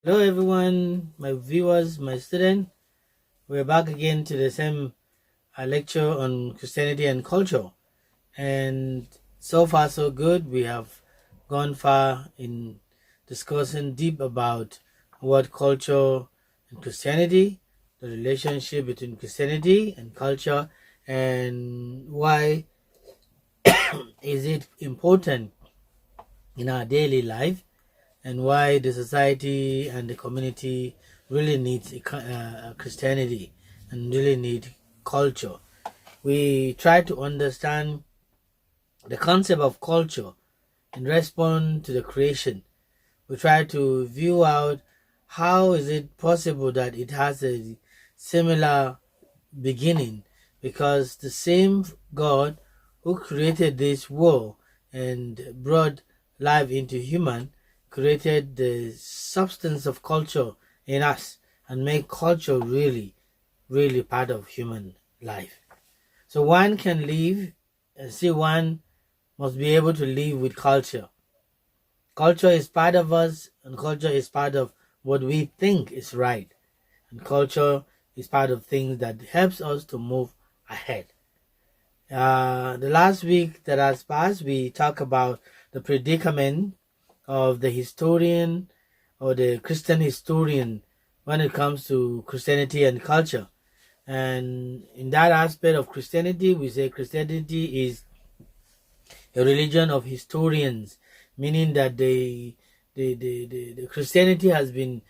Hello, everyone, my viewers, my student. We're back again to the same lecture on Christianity and culture. And so far, so good. We have gone far in discussing deep about what culture and Christianity, the relationship between Christianity and culture, and why is it important in our daily life, and why the society and the community really needs Christianity and really need culture. We try to understand the concept of culture in response to the creation. We try to view out how is it possible that it has a similar beginning, because the same God who created this world and brought life into human created the substance of culture in us and make culture really part of human life. So one can live and see one must be able to live with culture. Culture is part of us, and culture is part of what we think is right. And culture is part of things that helps us to move ahead. The last week that has passed, we talked about the predicament of the historian or the Christian historian when it comes to Christianity and culture. And in that aspect of Christianity, we say Christianity is a religion of historians, meaning that the Christianity has been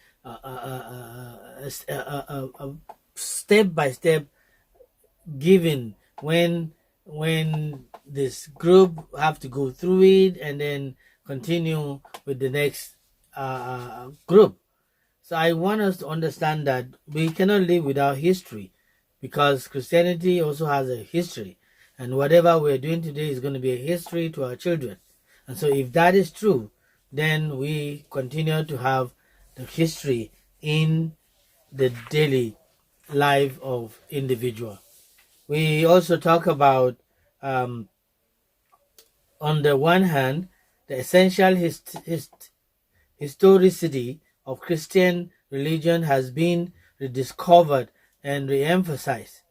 step by step given when this group have to go through it and then continue with the next group. So I want us to understand that we cannot live without history, because Christianity also has a history, and whatever we're doing today is going to be a history to our children. And so if that is true, then we continue to have the history in the daily life of individual. We also talk about, um, on the one hand, the essential historicity of Christian religion has been rediscovered and re-emphasized,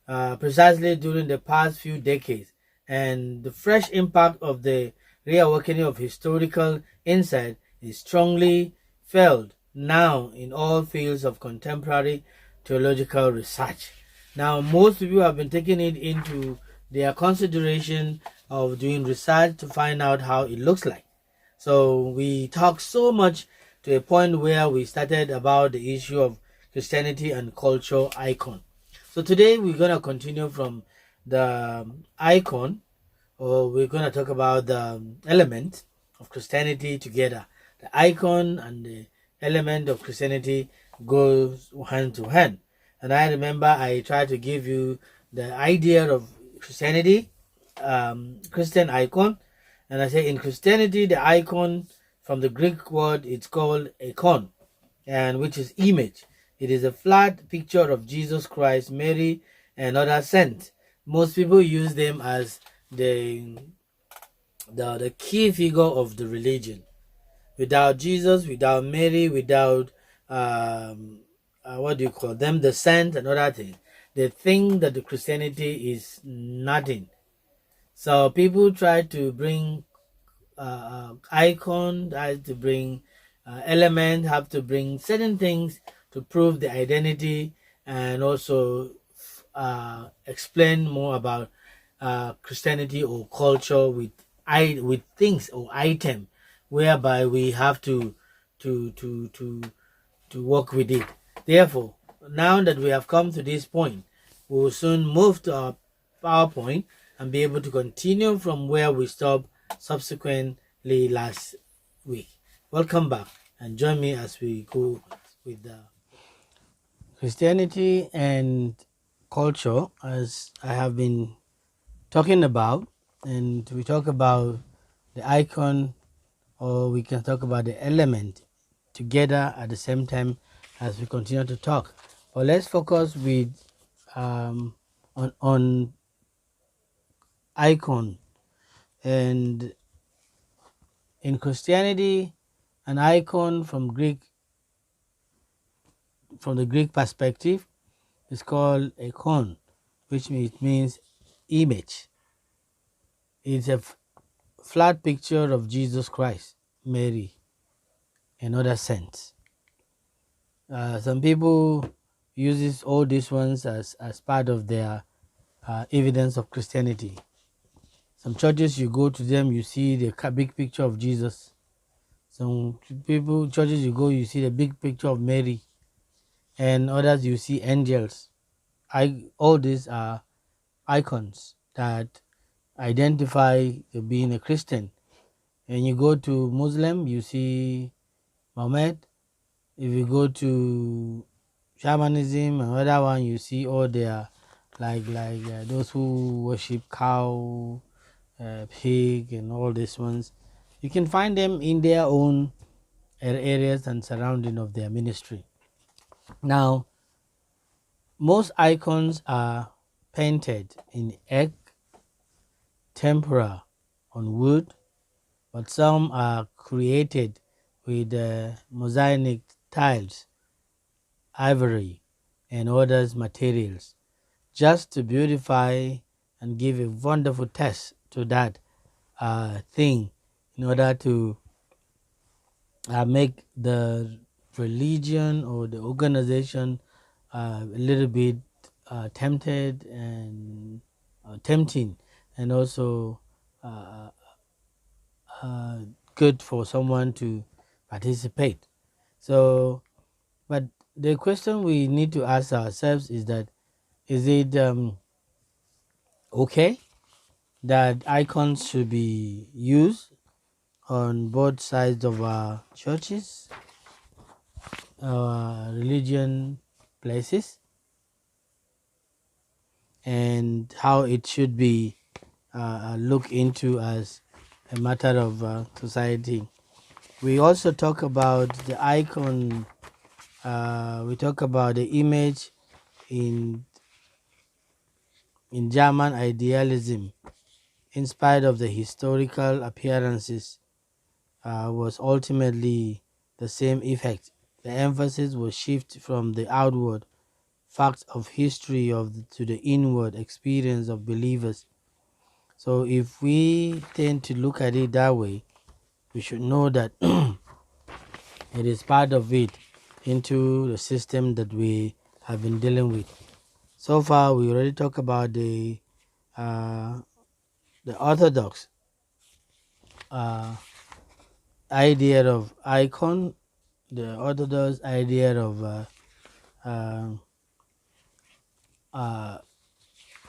precisely during the past few decades, and the fresh impact of the reawakening of historical insight is strongly felt now in all fields of contemporary theological research. Now, most people have been taking it into their consideration of doing research to find out how it looks like. So we talked so much to a point where we started about the issue of Christianity and culture icon. So today we're going to continue from the icon, or we're going to talk about the element of Christianity together. The icon and the element of Christianity goes hand to hand. And I remember I tried to give you the idea of Christianity, Christian icon. And I say in Christianity, the icon from the Greek word, it's called icon, and which is image. It is a flat picture of Jesus Christ, Mary, and other saints. Most people use them as the the key figure of the religion. Without Jesus, without Mary, without what do you call them, the saints and other things, they think that the Christianity is nothing. So people try to bring icon, have to bring element, have to bring certain things to prove the identity, and also explain more about Christianity or culture with things or item, whereby we have to to to to work with it. Therefore, now that we have come to this point, we will soon move to our PowerPoint and be able to continue from where we stopped subsequently last week. Welcome back and join me as we go with the Christianity and culture, as I have been talking about, and we talk about the icon, or we can talk about the element together at the same time as we continue to talk. But let's focus with on icon. And in Christianity, an icon from Greek from the Greek perspective, is called icon, which means image. It's a flat picture of Jesus Christ, Mary, and other saints. Some people uses all these ones as part of their evidence of Christianity. Some churches, you go to them, you see the big picture of Jesus. Some churches you go, you see the big picture of Mary, and others you see angels. All these are icons that identify being a Christian. And you go to Muslim, you see Muhammad. If you go to shamanism and other one, you see all their like those who worship cow, pig, and all these ones. You can find them in their own areas and surrounding of their ministry. Now, most icons are painted in egg, tempera, on wood, but some are created with mosaic tiles, ivory, and other materials, just to beautify and give a wonderful taste to that thing, in order to make the religion or the organization a little bit tempted and tempting, and also uh, good for someone to participate. So, but the question we need to ask ourselves is that, is it okay that icons should be used on both sides of our churches, our religion places, and how it should be looked into as a matter of society? We also talk about the icon, we talk about the image in German idealism, in spite of the historical appearances, was ultimately the same effect. The emphasis was shifted from the outward facts of history to the inward experience of believers. So if we tend to look at it that way, we should know that it is part of it into the system that we have been dealing with. So far, we already talked about the orthodox idea of icon, the orthodox idea of uh, uh,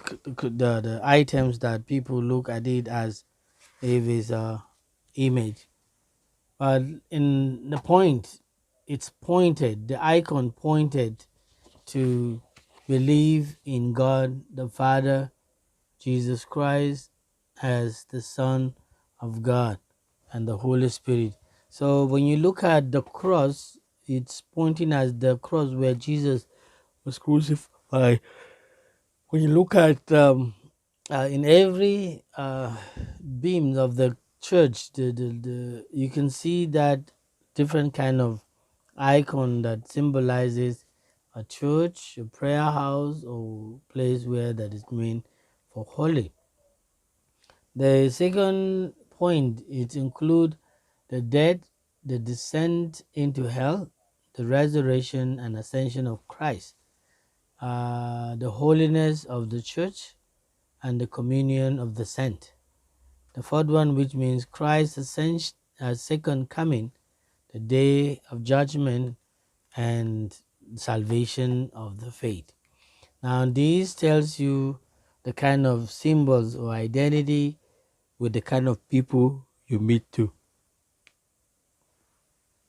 the items that people look at it as if it's a image. But in the point, it's pointed, the icon pointed to believe in God the Father, Jesus Christ as the Son of God, and the Holy Spirit. So when you look at the cross, it's pointing at the cross where Jesus was crucified. When you look at in every beam of the church, you can see that different kind of icon that symbolizes a church, a prayer house, or place where that is meant for holy. The second point, it includes the death, the descent into hell, the resurrection and ascension of Christ, the holiness of the church, and the communion of the saint. The fourth one, which means Christ's second coming, the day of judgment, and salvation of the faith. Now, this tells you the kind of symbols or identity with the kind of people you meet to.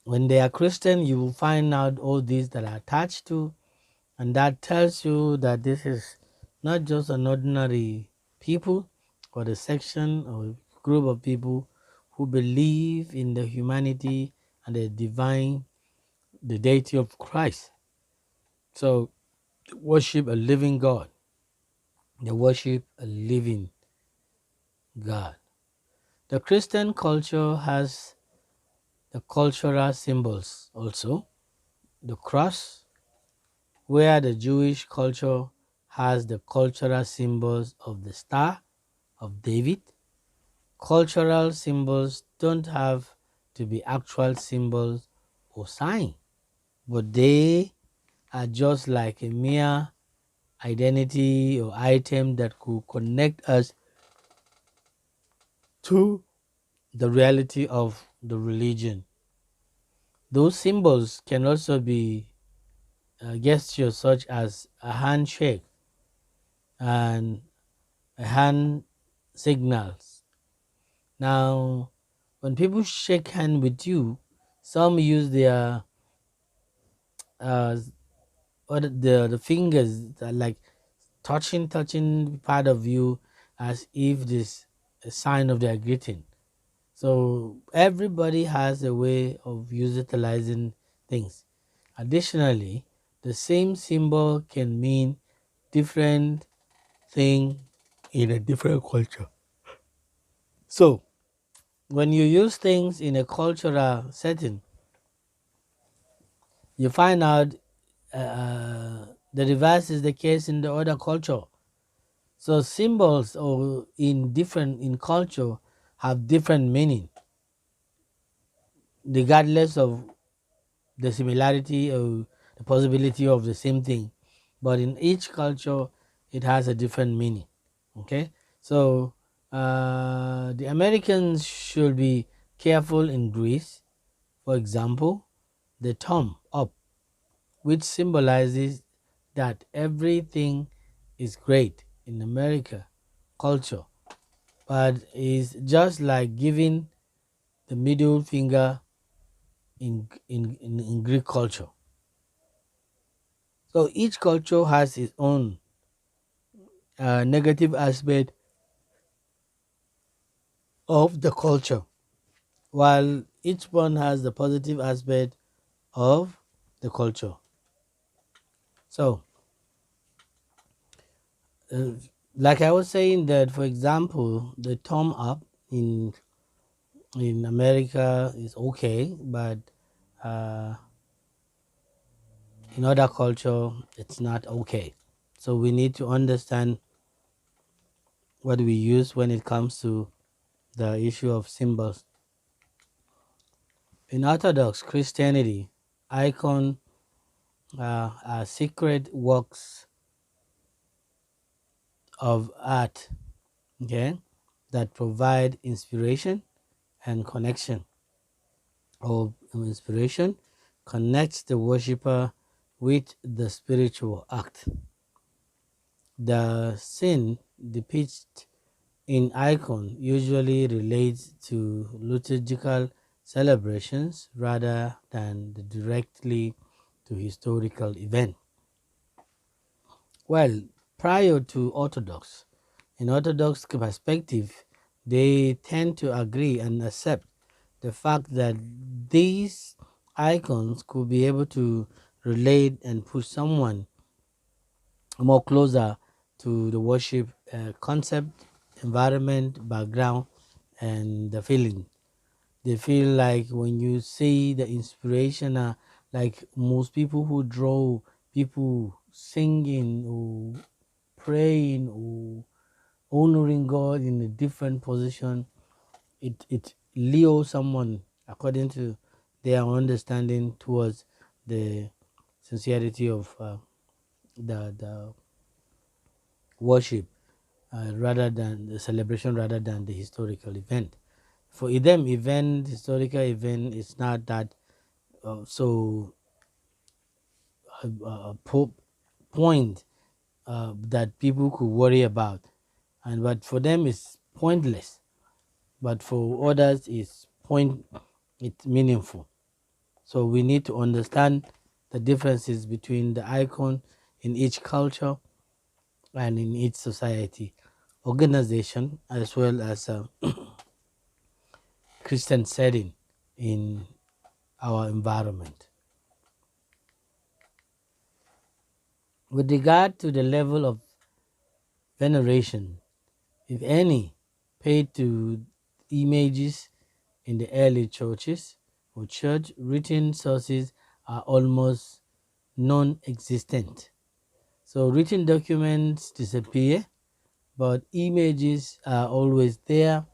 When they are Christian, you will find out all these that are attached to, and that tells you that this is not just an ordinary people, but a section or group of people who believe in the humanity and the divine, the deity of Christ. So they worship a living God. They worship a living God. The Christian culture has the cultural symbols also, the cross, where the Jewish culture has the cultural symbols of the Star of David. Cultural symbols don't have to be actual symbols or sign, but they are just like a mere identity or item that could connect us to the reality of the religion. Those symbols can also be gestures such as a handshake and a hand signals. Now, when people shake hand with you, some use their uh, the fingers like touching part of you as if this a sign of their greeting. So everybody has a way of utilizing things. Additionally, the same symbol can mean different thing in a different culture. So when you use things in a cultural setting, you find out the reverse is the case in the other culture. So symbols or in culture have different meaning regardless of the similarity or the possibility of the same thing, but in each culture it has a different meaning. Okay, so the Americans should be careful in Greece. For example, the thumb up, which symbolizes that everything is great in America culture, but is just like giving the middle finger in Greek culture. So each culture has its own negative aspect of the culture, while each one has the positive aspect of the culture. So, uh, like I was saying, that for example, the thumb up in America is okay, but uh, in other culture, it's not okay. So we need to understand what we use when it comes to the issue of symbols. In Orthodox Christianity, icon are sacred works of art, okay, that provide inspiration and connection, or inspiration connects the worshipper with the spiritual act. The scene depicted in icon usually relates to liturgical celebrations rather than directly to historical event. Well, prior to Orthodox, in Orthodox perspective, they tend to agree and accept the fact that these icons could be able to relate and push someone more closer to the worship concept, environment, background, and the feeling. They feel like when you see the inspiration, like most people who draw people singing or praying or honoring God in a different position, it lures someone according to their understanding towards the sincerity of the worship rather than the celebration rather than the historical event. For them, historical event is not that so point that people could worry about, and but for them it's pointless. But for others, it's meaningful. So we need to understand the differences between the icon in each culture and in each society, organization, as well as a Christian setting in our environment. With regard to the level of veneration, if any, paid to images in the early churches or church, written sources are almost non-existent. So written documents disappear, but images are always there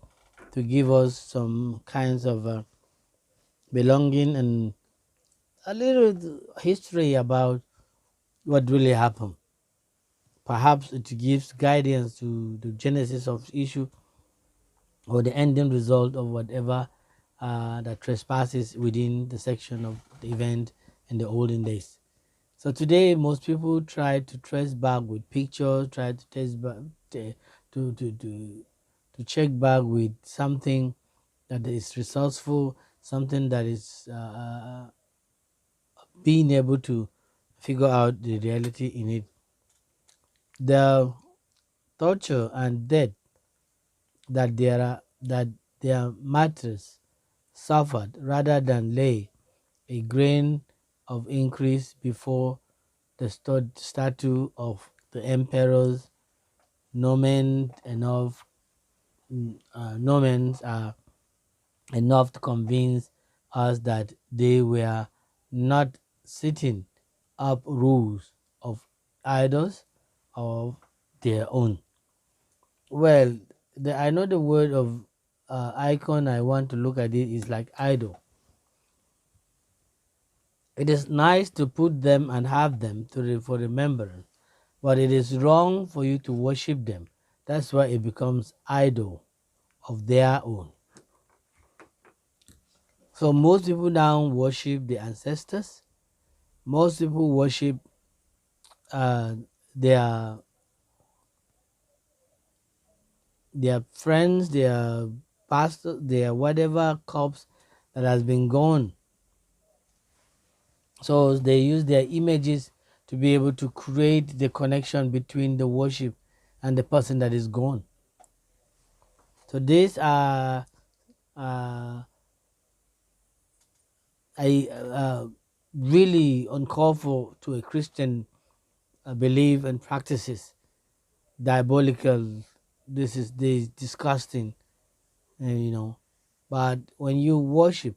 to give us some kinds of belonging and a little history about what really happened. Perhaps it gives guidance to the genesis of issue or the ending result of whatever that trespasses within the section of the event in the olden days. So today, most people try to trace back with pictures, try to trace back to, to, to, to check back with something that is resourceful, something that is being able to figure out the reality in it. The torture and death that their martyrs suffered rather than lay a grain of increase before the statue of the emperors nomen enough nomens are enough to convince us that they were not setting up rules of idols of their own. Well, I know the word of icon I want to look at it is like idol. It is nice to put them and have them for remembrance, but it is wrong for you to worship them. That's why it becomes idol of their own. So most people now worship the ancestors. Most people worship uh, their their friends, their pastor, their whatever corpse that has been gone. So they use their images to be able to create the connection between the worship and the person that is gone. So these are uh, really uncalled for to a Christian belief and practices. Diabolical. This is disgusting, you know. But when you worship,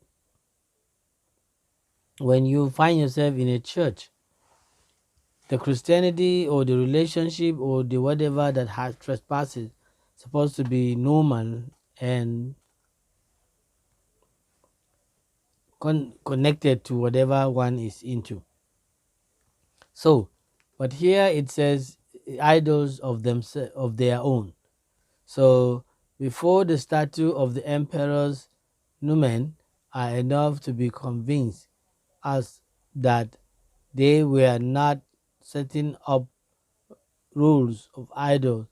when you find yourself in a church, the Christianity or the relationship or the whatever that has trespasses supposed to be normal and connected to whatever one is into. So, but here it says idols of of their own. So before the statue of the emperor's numen are enough to be convinced as that they were not setting up rules of idols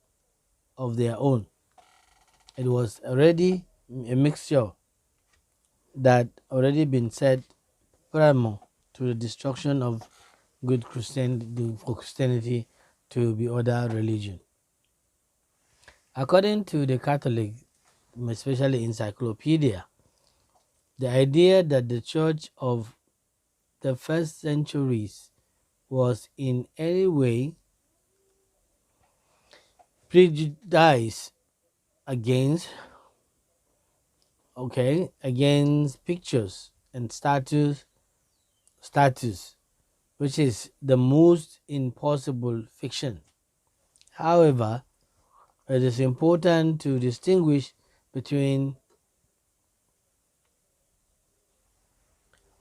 of their own. It was already a mixture that already been set prior to the destruction of good Christianity for Christianity to be other religion. According to the Catholic, especially encyclopedia, the idea that the church of the first centuries was in any way prejudiced against against pictures and statues, which is the most impossible fiction. However, it is important to distinguish between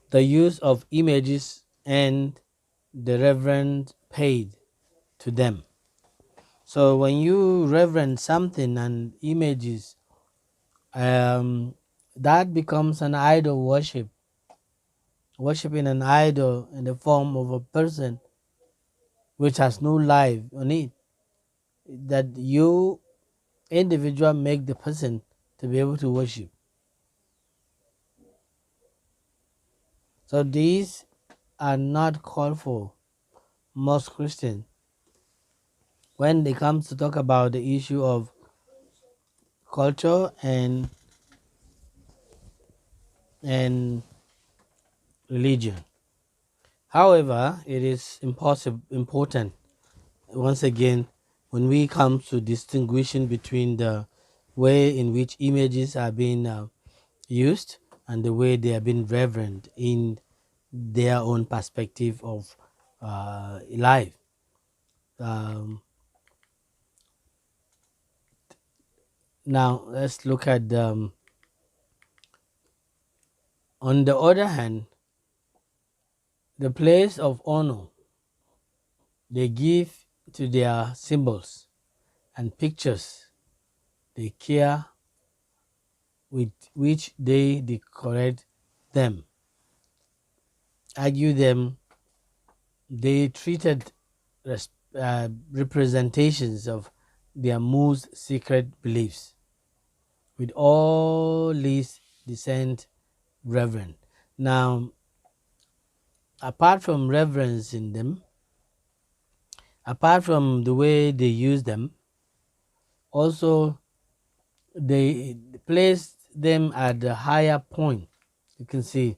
the use of images and the reverence paid to them. So when you reverence something and images, that becomes an idol worship, worshiping an idol in the form of a person which has no life on it, that you individual make the person to be able to worship. So these are not called for most Christians when it comes to talk about the issue of culture and religion. However, it is important once again when we come to distinguishing between the way in which images are being used and the way they are being reverent in their own perspective of life. Um, Now let's look at on the other hand, the place of honor they give to their symbols and pictures they care with which they decorate them, argue them, they treated representations of their most secret beliefs with all these decent reverence. Now, apart from reverence in them, apart from the way they use them, also they place them at the higher point. You can see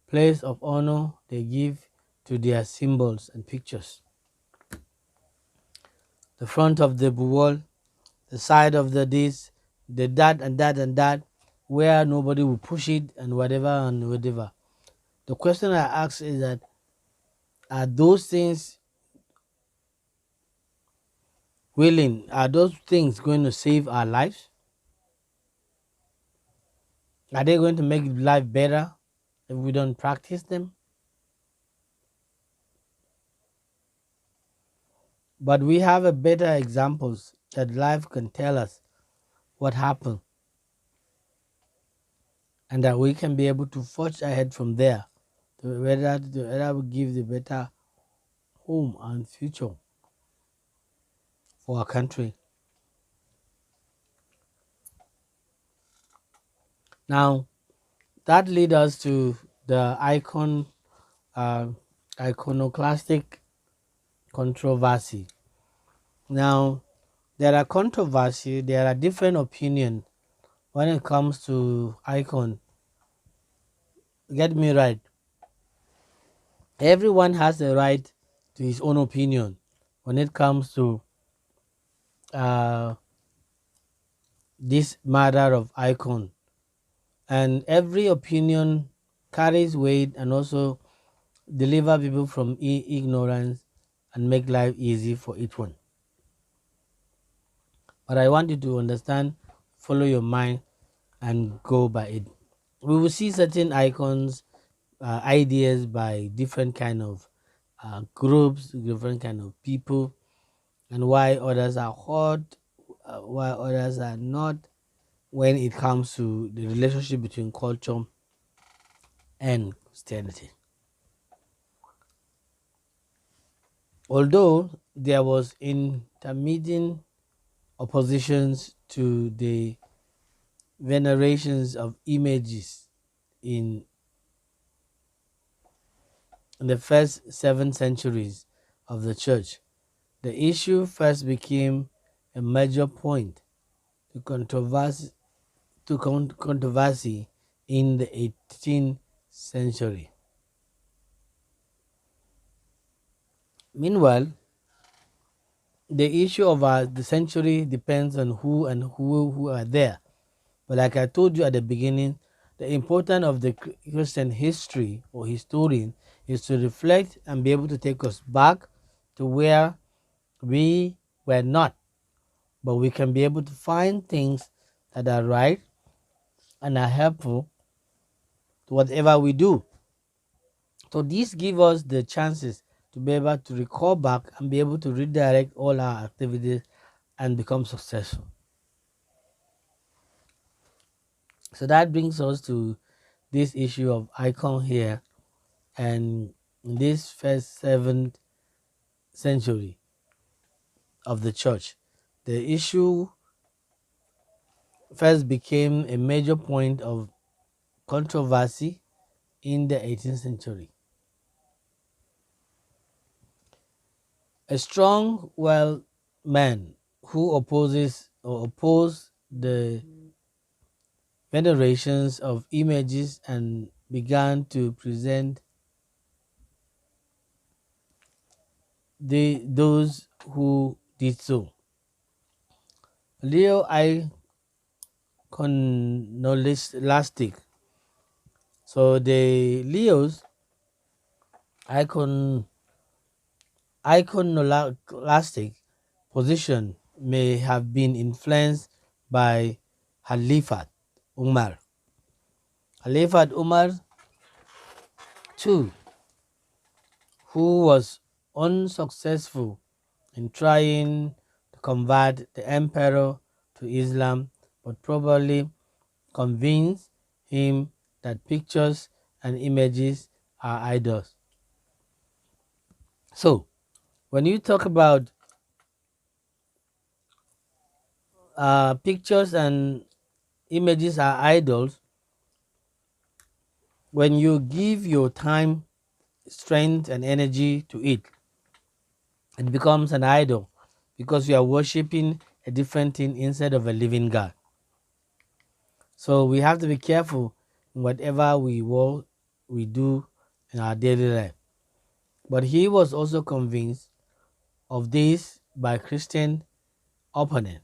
place of honor they give to their symbols and pictures. The front of the wall, the side of the this, the that and that and that, where nobody will push it and whatever and whatever. The question I ask is that, are those things willing? Are those things going to save our lives? Are they going to make life better if we don't practice them? But we have a better examples that life can tell us what happened, and that we can be able to forge ahead from there to whether we give the better home and future for our country. Now that leads us to the uh, iconoclastic controversy. Now there are controversy, there are different opinions when it comes to icon. Get me right. Everyone has the right to his own opinion when it comes to uh, this matter of icon, and every opinion carries weight and also deliver people from ignorance and make life easy for each one. But I want you to understand, follow your mind and go by it. We will see certain icons, ideas by different kind of groups, different kind of people, and why others are hot, why others are not, when it comes to the relationship between culture and Christianity. Although there was intermittent oppositions to the venerations of images in the first 7 centuries of the church, the issue first became a major point to controversy in the 18th century. Meanwhile, the issue of the century depends on who are there. But like I told you at the beginning, the importance of the Christian history or historian is to reflect and be able to take us back to where we were not, but we can be able to find things that are right and are helpful to whatever we do. So these give us the chances to be able to recall back and be able to redirect all our activities and become successful. So that brings us to this issue of icon here, and in this first 7th century of the church, the issue first became a major point of controversy in the 18th century. A strong, well man who opposed the venerations of images and began to present those who did so. Leo iconoclastic. So the Leos iconoclastic position may have been influenced by Khalifat Umar. Khalifat Umar too, who was unsuccessful in trying to convert the emperor to Islam, but probably convinced him that pictures and images are idols. So, when you talk about pictures and images are idols, when you give your time, strength, and energy to it, it becomes an idol because you are worshiping a different thing instead of a living God. So we have to be careful in whatever we do in our daily life. But he was also convinced of this by Christian opponent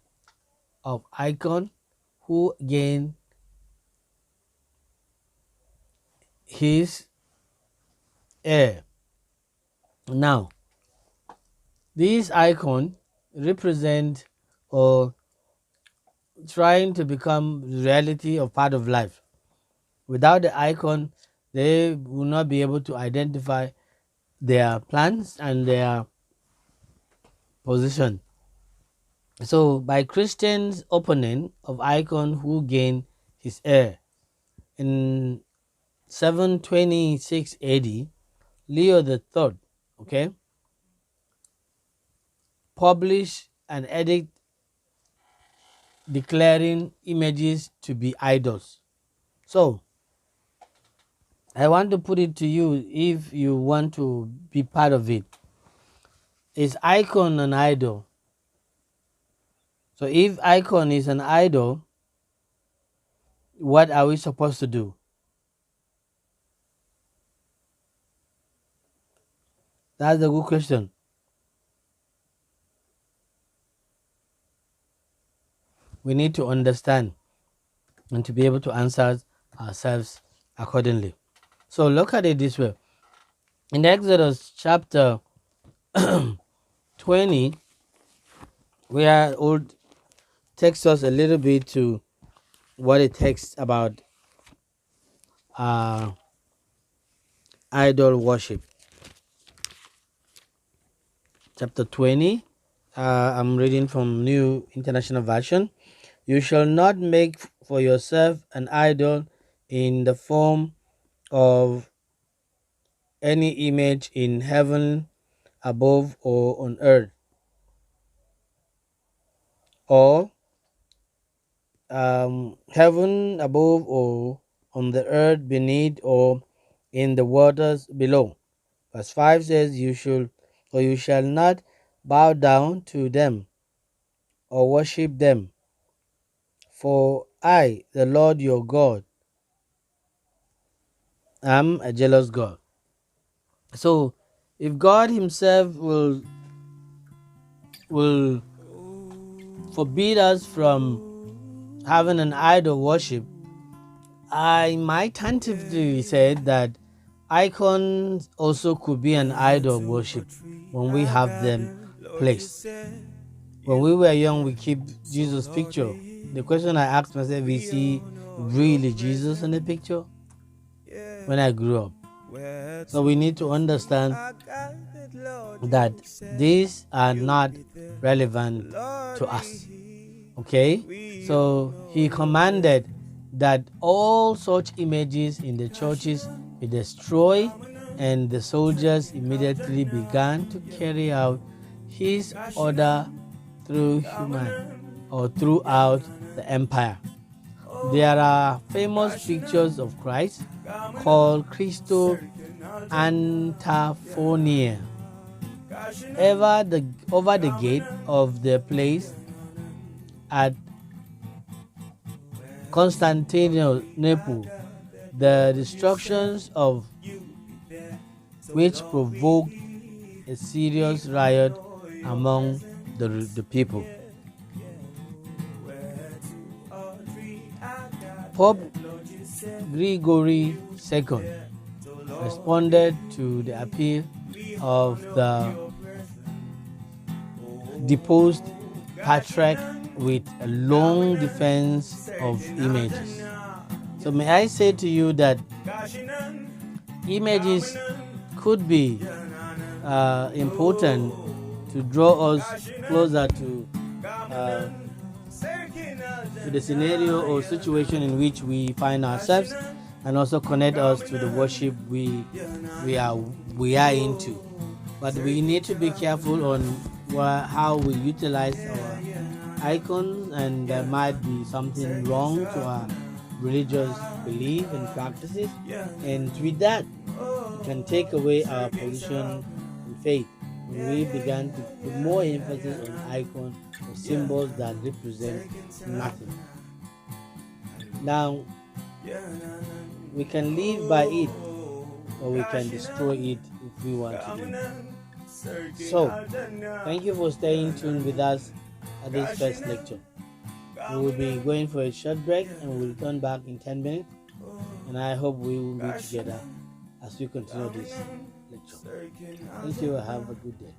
of Icon, who gained his heir. Now, these icon represent or trying to become reality of part of life. Without the icon, they will not be able to identify their plans and their position. So, by Christian's opponent of icon who gained his heir in 726 AD, Leo the Third, okay, published an edict declaring images to be idols. So, I want to put it to you if you want to be part of it. Is icon an idol? So, if icon is an idol, what are we supposed to do? That's a good question. We need to understand and to be able to answer ourselves accordingly. So look at it this way. In Exodus chapter 20, where old takes us a little bit to what it takes about idol worship. Chapter 20, I'm reading from New International Version. You shall not make for yourself an idol in the form of any image in heaven above or on earth, or heaven above or on the earth beneath or in the waters below. Verse 5 says, you shall not bow down to them or worship them, for I, the Lord your God, am a jealous God. So if God himself will forbid us from having an idol worship, I might tentatively say that icons also could be an idol worship when we have them placed. When we were young, we keep Jesus' picture. The question I asked myself, is he really Jesus in the picture? When I grew up. So we need to understand that these are not relevant to us. Okay? So he commanded that all such images in the churches be destroyed, and the soldiers immediately began to carry out his order throughout the empire. There are famous pictures of Christ called Christo Antaphonia over the gate of the place at Constantinople, the destructions of which provoked a serious riot among the people. Pope Gregory II responded to the appeal of the deposed patriarch with a long defense of images. So may I say to you that images could be important to draw us closer to the scenario or situation in which we find ourselves, and also connect us to the worship we are into. But we need to be careful on how we utilize our icons, and there might be something wrong to our religious belief and practices, and with that it can take away our position in faith when we began to put more emphasis on icons or symbols that represent nothing. Now, we can live by it or we can destroy it if we want to do. So, thank you for staying tuned with us at this first lecture. We will be going for a short break and we'll return back in 10 minutes. And I hope we will be together as we continue this lecture. Thank you. Have a good day.